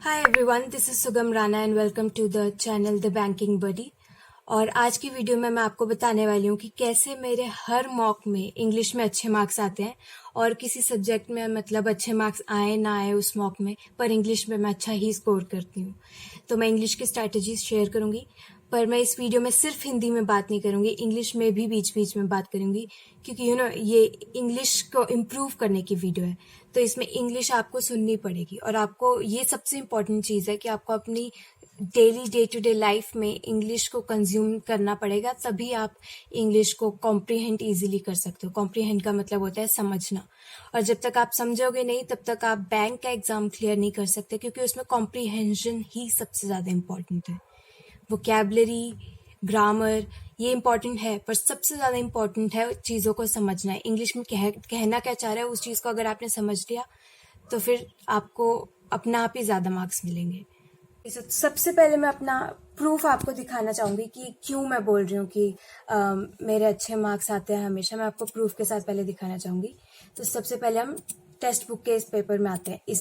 Hi everyone, this is Sugam Rana and welcome to the channel the banking buddy. और आज की video में मैं आपको बताने वाली हूँ कि कैसे मेरे हर मॉक में इंग्लिश में अच्छे मार्क्स आते हैं और किसी सब्जेक्ट में मतलब अच्छे मार्क्स आए ना आए उस मॉक में, पर इंग्लिश में मैं अच्छा ही स्कोर करती हूँ। तो मैं इंग्लिश की स्ट्रैटेजीज शेयर करूँगी, पर मैं इस वीडियो में सिर्फ हिंदी में बात नहीं करूँगी, इंग्लिश में भी बीच बीच में बात करूँगी, क्योंकि ये इंग्लिश को इम्प्रूव करने की वीडियो है। तो इसमें इंग्लिश आपको सुननी पड़ेगी और आपको ये सबसे इम्पॉर्टेंट चीज़ है कि आपको अपनी daily day to day life में इंग्लिश को कंज्यूम करना पड़ेगा, तभी आप इंग्लिश को कॉम्प्रीहेंड इजीली कर सकते हो। कॉम्प्रीहेंड का मतलब होता है समझना, और जब तक आप समझोगे नहीं तब तक आप बैंक का एग्जाम क्लियर नहीं कर सकते, क्योंकि उसमें कॉम्प्रीहेंशन ही सबसे ज़्यादा इम्पॉर्टेंट है। वोकैबलरी, ग्रामर ये इम्पॉर्टेंट है, पर सबसे ज़्यादा इम्पॉर्टेंट है चीज़ों को समझना है। इंग्लिश में कहना क्या चाह रहा है उस चीज़ को अगर आपने समझ लिया तो फिर आपको अपना आप ही ज़्यादा मार्क्स मिलेंगे। सबसे पहले मैं अपना प्रूफ आपको दिखाना चाहूँगी कि क्यों मैं बोल रही हूँ कि मेरे अच्छे मार्क्स आते हैं हमेशा। मैं आपको प्रूफ के साथ पहले दिखाना चाहूँगी। तो सबसे पहले हम टेक्स्ट बुक के इस पेपर में आते हैं। इस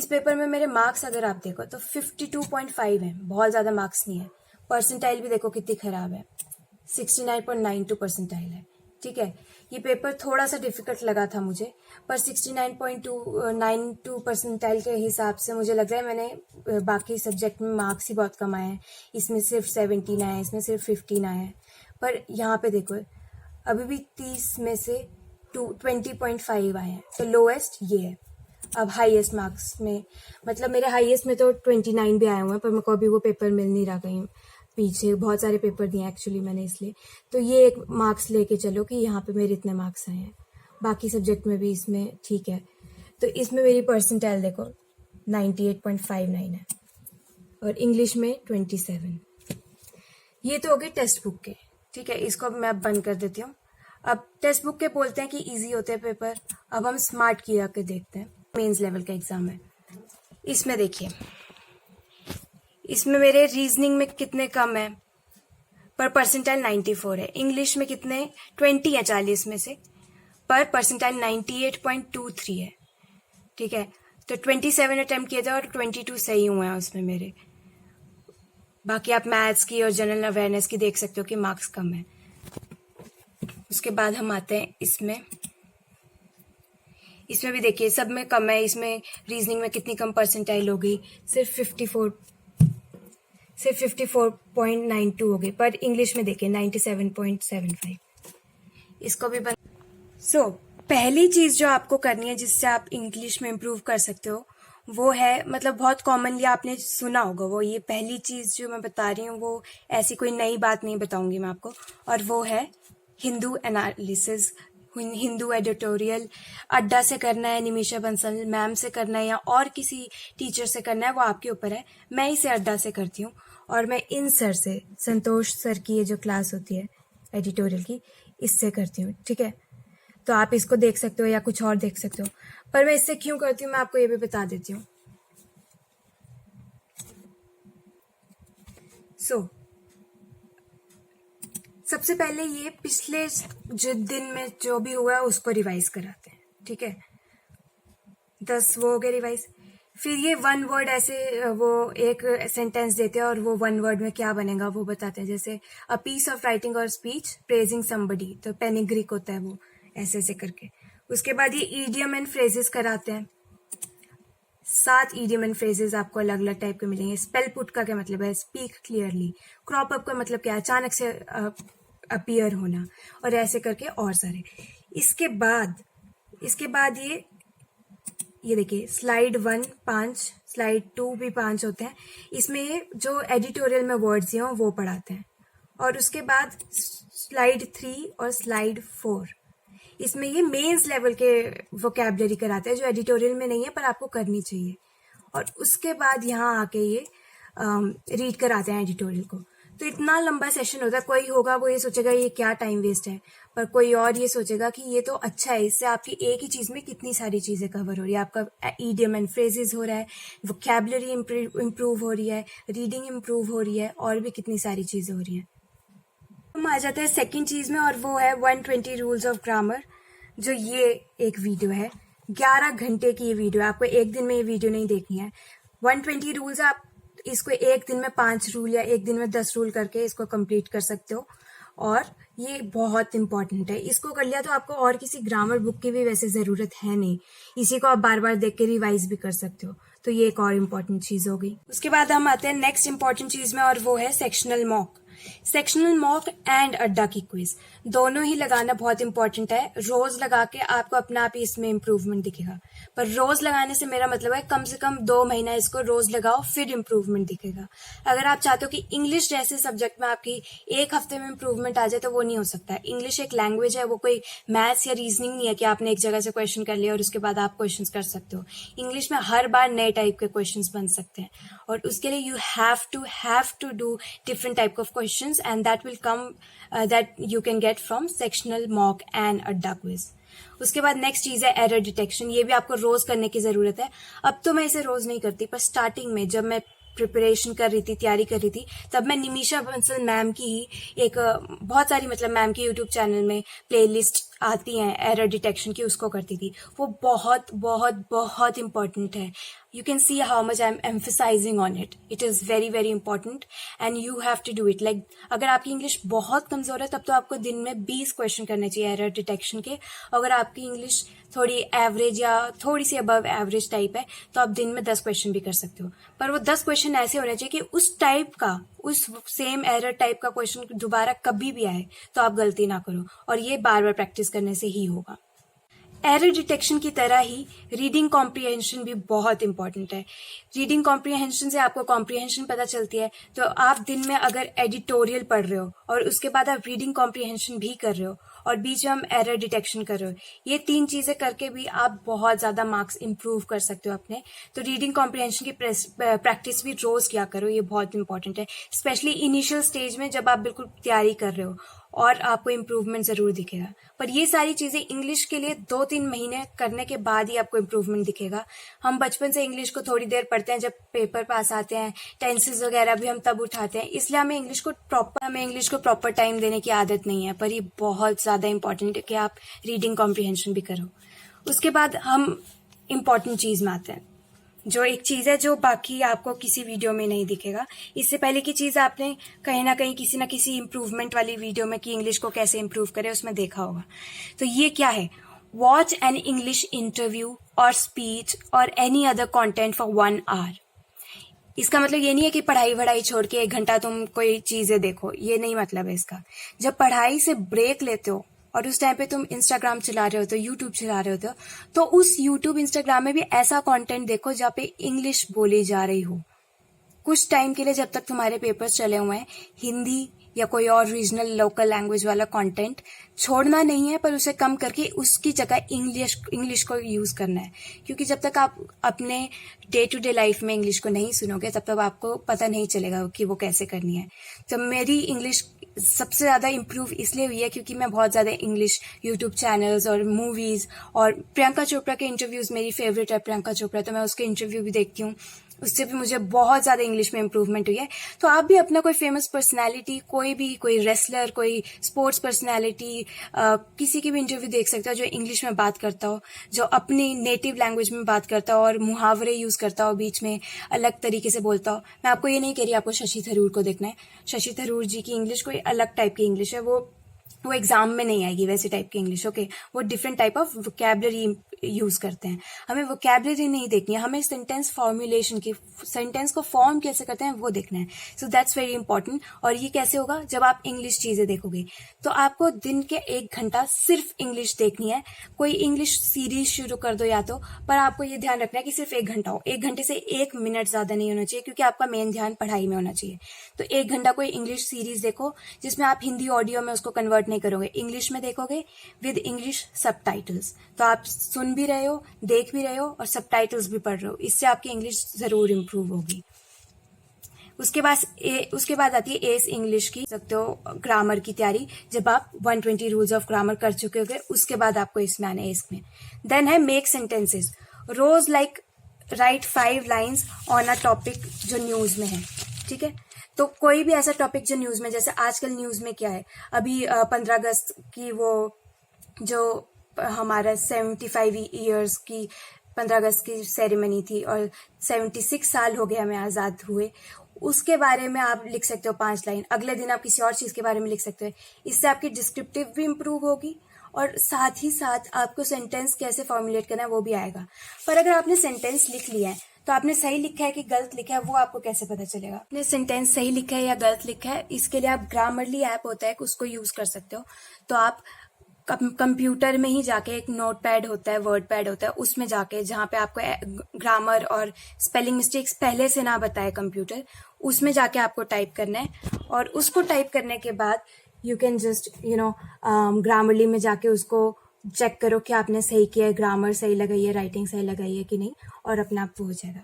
पेपर में मेरे मार्क्स अगर आप देखो तो 52.5 है, बहुत ज़्यादा मार्क्स नहीं है। परसेंटाइल भी देखो कितनी ख़राब है, 69.92 परसेंटाइल है। ठीक है, ये पेपर थोड़ा सा डिफिकल्ट लगा था मुझे, पर 69.92 परसेंटाइल के हिसाब से मुझे लग रहा है मैंने बाकी सब्जेक्ट में मार्क्स ही बहुत कम आए हैं। इसमें सिर्फ 17 आए हैं, इसमें सिर्फ 15 आए हैं, पर यहाँ पे देखो अभी भी 30 में से 20.5 आए हैं। तो लोएस्ट ये है। अब हाईएस्ट मार्क्स में मतलब मेरे हाईएस्ट में तो 29 भी आए हुए हैं, पर मेरे को अभी वो पेपर मिल नहीं रहा कहीं, पीछे बहुत सारे पेपर दिए एक्चुअली मैंने, इसलिए। तो ये एक मार्क्स लेके चलो कि यहाँ पे मेरे इतने मार्क्स आए हैं। बाकी सब्जेक्ट में भी इसमें ठीक है। तो इसमें मेरी परसेंटाइल देखो 98.59 है और इंग्लिश में 27। ये तो हो गए टेक्स्ट बुक के। ठीक है, इसको अब मैं बंद कर देती हूँ। अब टेक्स्ट बुक के बोलते हैं कि इजी होते हैं पेपर। अब हम स्मार्ट की आके देखते हैं। मेंस लेवल का एग्जाम है। इसमें देखिए, इसमें मेरे रीजनिंग में कितने कम है, पर परसेंटाइल 94 है। इंग्लिश में कितने 20 है 40 में से, पर परसेंटाइल 98.23 है। ठीक है, तो 27 अटेम्प्ट किए थे और 22 सही हुए हैं उसमें मेरे। बाकी आप मैथ्स की और जनरल अवेयरनेस की देख सकते हो कि मार्क्स कम है। उसके बाद हम आते हैं इसमें भी देखिए सब में कम है। इसमें रीजनिंग में कितनी कम परसेंटाइल हो गई, सिर्फ 54.92 हो गई, पर इंग्लिश में देखिए 97.75। इसको भी पहली चीज जो आपको करनी है जिससे आप इंग्लिश में इम्प्रूव कर सकते हो वो है, मतलब बहुत कॉमनली आपने सुना होगा वो, ये पहली चीज जो मैं बता रही हूँ वो ऐसी कोई नई बात नहीं बताऊंगी मैं आपको, और वो है हिंदू एनालिसिस, हिंदू एडिटोरियल। अड्डा से करना है, निमिषा बंसल मैम से करना है या और किसी टीचर से करना है, वो आपके ऊपर है। मैं इसे अड्डा से करती हूँ और मैं इन सर से, संतोष सर की ये जो क्लास होती है एडिटोरियल की, इससे करती हूँ। ठीक है, तो आप इसको देख सकते हो या कुछ और देख सकते हो, पर मैं इससे क्यों करती हूँ मैं आपको ये भी बता देती हूँ। सबसे पहले ये पिछले जो दिन में जो भी हुआ है उसको रिवाइज कराते हैं। ठीक है, 10 वो हो गए रिवाइज। फिर ये वन वर्ड ऐसे वो एक सेंटेंस देते हैं और वो वन वर्ड में क्या बनेगा वो बताते हैं। जैसे अ पीस ऑफ राइटिंग और स्पीच प्रेजिंग समबडी, तो पेनिग्रिक होता है वो, ऐसे ऐसे करके। उसके बाद ये ईडियम एंड फ्रेजेस कराते हैं। 7 ईडियम एंड फ्रेजेस आपको अलग अलग टाइप के मिलेंगे। स्पेल पुट का क्या मतलब है, स्पीक क्लियरली। क्रॉप अप का मतलब क्या है, अचानक से अपीयर होना, और ऐसे करके और सारे। इसके बाद ये देखिए स्लाइड 1 5, स्लाइड 2 भी 5 होते हैं। इसमें ये जो एडिटोरियल में वर्ड्स हैं वो पढ़ाते हैं। और उसके बाद स्लाइड 3 और स्लाइड 4, इसमें ये मेंस लेवल के वोकैबुलरी कराते हैं जो एडिटोरियल में नहीं है पर आपको करनी चाहिए। और उसके बाद यहाँ आके ये रीड कराते हैं एडिटोरियल को। तो इतना लंबा सेशन होता है, कोई होगा वो ये सोचेगा ये क्या टाइम वेस्ट है, पर कोई और ये सोचेगा कि ये तो अच्छा है, इससे आपकी एक ही चीज़ में कितनी सारी चीज़ें कवर हो रही है। आपका ईडियम एंड फ्रेजेस हो रहा है, वोकैबुलरी इम्प्रूव हो रही है, रीडिंग इम्प्रूव हो रही है, और भी कितनी सारी चीज़ें हो रही हैं। हम आ जाते हैं सेकंड चीज़ में, और वो है 120 रूल्स ऑफ ग्रामर, जो ये एक वीडियो है। 11 घंटे की ये वीडियो है, आपको एक दिन में ये वीडियो नहीं देखनी है। 120 रूल्स आप इसको एक दिन में 5 रूल या एक दिन में 10 रूल करके इसको कंप्लीट कर सकते हो, और ये बहुत इंपॉर्टेंट है। इसको कर लिया तो आपको और किसी ग्रामर बुक की भी वैसे जरूरत है नहीं, इसी को आप बार बार देख के रिवाइज भी कर सकते हो। तो ये एक और इम्पोर्टेंट चीज हो गई। उसके बाद हम आते हैं नेक्स्ट इंपॉर्टेंट चीज में, और वो है sectional mock. Sectional mock and अड्डा की क्विज दोनों ही लगाना बहुत इंपॉर्टेंट है। रोज लगा के आपको अपना आप ही इसमें इंप्रूवमेंट दिखेगा, पर रोज लगाने से मेरा मतलब है कम से कम 2 महीना इसको रोज लगाओ, फिर इंप्रूवमेंट दिखेगा। अगर आप चाहते हो कि इंग्लिश जैसे सब्जेक्ट में आपकी एक हफ्ते में इंप्रूवमेंट आ जाए, तो वो नहीं हो सकता है। इंग्लिश एक लैंग्वेज है, वो कोई मैथ्स या रीजनिंग नहीं है कि आपने एक जगह से क्वेश्चन कर लिया और उसके बाद आप क्वेश्चन कर सकते हो। इंग्लिश में हर बार नए टाइप के क्वेश्चन बन सकते हैं, और उसके लिए you have to do different type of questions, and that will come that you can get from sectional mock and adda quiz. उसके बाद नेक्स्ट चीज है एरर डिटेक्शन। ये भी आपको रोज करने की जरूरत है। अब तो मैं इसे रोज नहीं करती, पर स्टार्टिंग में जब मैं प्रिपरेशन कर रही थी, तैयारी कर रही थी, तब मैं निमिषा बंसल मैम की ही एक बहुत सारी मतलब मैम के यूट्यूब चैनल में प्लेलिस्ट आती हैं एरर डिटेक्शन की, उसको करती थी। वो बहुत बहुत बहुत इंपॉर्टेंट है। You can see how much I'm emphasizing on it. It is very very important and you have to do it. Like अगर आपकी इंग्लिश बहुत कमजोर है, तब तो आपको दिन में 20 क्वेश्चन करने चाहिए एरर डिटेक्शन के। अगर आपकी इंग्लिश थोड़ी एवरेज या थोड़ी सी अबव एवरेज टाइप है, तो आप दिन में 10 क्वेश्चन भी कर सकते हो। पर वो 10 क्वेश्चन ऐसे होने चाहिए कि उस टाइप का, उस सेम एरर टाइप का क्वेश्चन दोबारा कभी भी आए तो आप गलती ना करो, और ये बार बार प्रैक्टिस करने से ही होगा। एरर डिटेक्शन की तरह ही रीडिंग कॉम्प्रिहेंशन भी बहुत इंपॉर्टेंट है। रीडिंग कॉम्प्रिहेंशन से आपको कॉम्प्रिहेंशन पता चलती है। तो आप दिन में अगर एडिटोरियल पढ़ रहे हो और उसके बाद आप रीडिंग कॉम्प्रिहेंशन भी कर रहे हो और बीच में हम एरर डिटेक्शन कर रहे हो, ये 3 चीजें करके भी आप बहुत ज्यादा मार्क्स इंप्रूव कर सकते हो अपने। तो रीडिंग कॉम्प्रिहेंशन की प्रैक्टिस भी रोज किया करो, ये बहुत इंपॉर्टेंट है, स्पेशली इनिशियल स्टेज में जब आप बिल्कुल तैयारी कर रहे हो, और आपको इम्प्रूवमेंट जरूर दिखेगा। पर ये सारी चीजें इंग्लिश के लिए 2-3 महीने करने के बाद ही आपको इम्प्रूवमेंट दिखेगा। हम बचपन से इंग्लिश को थोड़ी देर पढ़ते हैं, जब पेपर पास आते हैं, टेंसेस वगैरह भी हम तब उठाते हैं, इसलिए हमें इंग्लिश को प्रॉपर टाइम देने की आदत नहीं है। पर ये बहुत ज्यादा इंपॉर्टेंट है कि आप रीडिंग कॉम्प्रिहेंशन भी करो। उसके बाद हम इम्पॉर्टेंट चीज में आते हैं, जो एक चीज है जो बाकी आपको किसी वीडियो में नहीं दिखेगा। इससे पहले की चीज आपने कहीं ना कहीं किसी ना किसी इंप्रूवमेंट वाली वीडियो में कि इंग्लिश को कैसे इंप्रूव करें उसमें देखा होगा। तो ये क्या है? वॉच एन इंग्लिश इंटरव्यू और स्पीच और any other content for 1 hour. इसका मतलब ये नहीं है कि पढ़ाई वढ़ाई छोड़ के 1 घंटा तुम कोई चीजें देखो, ये नहीं मतलब है इसका। जब पढ़ाई से ब्रेक लेते हो और उस टाइम पे तुम इंस्टाग्राम चला रहे होते हो, यूट्यूब चला रहे होते हो, तो उस यूट्यूब इंस्टाग्राम में भी ऐसा कंटेंट देखो जहाँ पे इंग्लिश बोली जा रही हो। कुछ टाइम के लिए, जब तक तुम्हारे पेपर्स चले हुए हैं, हिंदी या कोई और रीजनल लोकल लैंग्वेज वाला कंटेंट छोड़ना नहीं है, पर उसे कम करके उसकी जगह इंग्लिश को यूज करना है। क्योंकि जब तक आप अपने डे टू डे लाइफ में इंग्लिश को नहीं सुनोगे, तब तक आपको पता नहीं चलेगा कि वो कैसे करनी है। तो मेरी इंग्लिश सबसे ज्यादा इम्प्रूव इसलिए हुई है क्योंकि मैं बहुत ज्यादा इंग्लिश यूट्यूब चैनल्स और मूवीज, और प्रियंका चोपड़ा के इंटरव्यूज मेरी फेवरेट है प्रियंका चोपड़ा, तो मैं उसके इंटरव्यू भी देखती हूँ, उससे भी मुझे बहुत ज्यादा इंग्लिश में इंप्रूवमेंट हुई है। तो आप भी अपना कोई फेमस पर्सनालिटी, कोई रेसलर, कोई स्पोर्ट्स पर्सनालिटी, किसी की भी इंटरव्यू देख सकते हो जो इंग्लिश में बात करता हो, जो अपनी नेटिव लैंग्वेज में बात करता हो और मुहावरे यूज करता हो, बीच में अलग तरीके से बोलता हो। मैं आपको ये नहीं कह रही आपको शशि थरूर को देखना है। शशि थरूर जी की इंग्लिश कोई अलग टाइप की इंग्लिश है, वो एग्जाम में नहीं आएगी वैसे टाइप की इंग्लिश। ओके, वो different type of vocabulary use करते हैं। हमें वोकैबुलरी नहीं देखनी है, हमें सेंटेंस फॉर्मुलेशन की, सेंटेंस को फॉर्म कैसे करते हैं वो देखना है। So that's very important. और ये कैसे होगा? जब आप इंग्लिश चीजें देखोगे, तो आपको दिन के 1 घंटा सिर्फ इंग्लिश देखनी है। कोई इंग्लिश सीरीज शुरू कर दो या तो, पर आपको ये ध्यान रखना है कि सिर्फ 1 घंटा हो। 1 घंटे से 1 मिनट ज्यादा नहीं होना चाहिए, क्योंकि आपका मेन ध्यान पढ़ाई में होना चाहिए। तो 1 घंटा कोई इंग्लिश सीरीज देखो जिसमें आप हिंदी ऑडियो में उसको कन्वर्ट नहीं करोगे, इंग्लिश में देखोगे विद इंग्लिश सबटाइटल्स। तो आप सुन भी रहे हो, देख भी रहे हो और सबटाइटल्स भी पढ़ रहे हो, इससे आपकी इंग्लिश जरूर इंप्रूव होगी। उसके बाद आती है एस इंग्लिश की, सकते हो ग्रामर की तैयारी। जब आप 120 रूल्स ऑफ ग्रामर कर चुके होगे, उसके बाद आपको इसमें आना है एस में। देन है मेक सेंटेंसेस। रोज write 5 lines on a topic जो न्यूज में है, ठीक है। तो कोई भी ऐसा टॉपिक जो न्यूज में, जैसे आजकल न्यूज में क्या है, अभी 15 अगस्त की वो जो हमारा 75 ईयर्स की 15 अगस्त की सेरेमनी थी और 76 साल हो गए हमें आज़ाद हुए, उसके बारे में आप लिख सकते हो 5 लाइन। अगले दिन आप किसी और चीज़ के बारे में लिख सकते हो। इससे आपकी डिस्क्रिप्टिव भी इम्प्रूव होगी और साथ ही साथ आपको सेंटेंस कैसे फॉर्मुलेट करना है वो भी आएगा। पर अगर आपने सेंटेंस लिख लिया है तो आपने सही लिखा है कि गलत लिखा है वो आपको कैसे पता चलेगा? आपने सेंटेंस सही लिखा है या गलत लिखा है, इसके लिए आप ग्रामरली ऐप होता है उसको यूज कर सकते हो। तो आप कंप्यूटर में ही जाके, एक नोट पैड होता है, वर्ड पैड होता है, उसमें जाके जहाँ पे आपको ग्रामर और स्पेलिंग मिस्टेक्स पहले से ना बताए कंप्यूटर, उसमें जाके आपको टाइप करना है। और उसको टाइप करने के बाद यू कैन जस्ट ग्रामरली में जाके उसको चेक करो कि आपने सही किया है, ग्रामर सही लगाई है, राइटिंग सही लगाई है कि नहीं, और अपना आप वो हो जाएगा।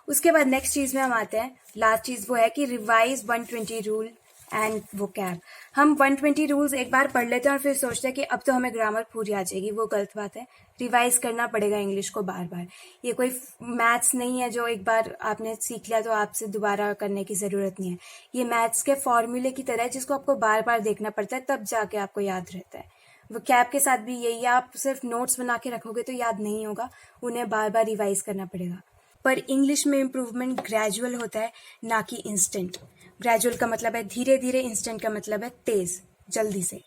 उसके बाद नेक्स्ट चीज में हम आते हैं। लास्ट चीज वो है कि रिवाइज 120 रूल एंड वोकैब। हम 120 रूल्स एक बार पढ़ लेते हैं और फिर सोचते हैं कि अब तो हमें ग्रामर पूरी आ जाएगी। वो गलत बात है। रिवाइज करना पड़ेगा इंग्लिश को बार बार। ये कोई मैथ्स नहीं है जो एक बार आपने सीख लिया तो आपसे दोबारा करने की जरूरत नहीं है। ये मैथ्स के फॉर्मूले की तरह है जिसको आपको बार बार देखना पड़ता है, तब जाके आपको याद रहता है। वोकैब के साथ भी यही है, आप सिर्फ नोट्स बना के रखोगे तो याद नहीं होगा, उन्हें बार बार रिवाइज करना पड़ेगा। पर इंग्लिश में इम्प्रूवमेंट ग्रेजुअल होता है, ना कि इंस्टेंट। ग्रेजुअल का मतलब है धीरे धीरे, इंस्टेंट का मतलब है तेज, जल्दी से।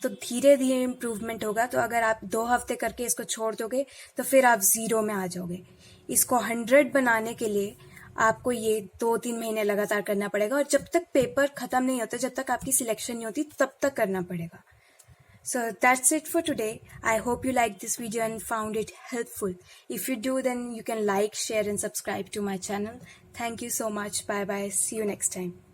तो धीरे धीरे इम्प्रूवमेंट होगा। तो अगर आप 2 हफ्ते करके इसको छोड़ दोगे तो फिर आप 0 में आ जाओगे। इसको 100 बनाने के लिए आपको ये 2-3 महीने लगातार करना पड़ेगा, और जब तक पेपर खत्म नहीं होता, जब तक आपकी सिलेक्शन नहीं होती, तब तक करना पड़ेगा। So that's it for today. I hope you liked this video and found it helpful. If you do, then you can like, share and subscribe to my channel. Thank you so much. Bye bye. See you next time.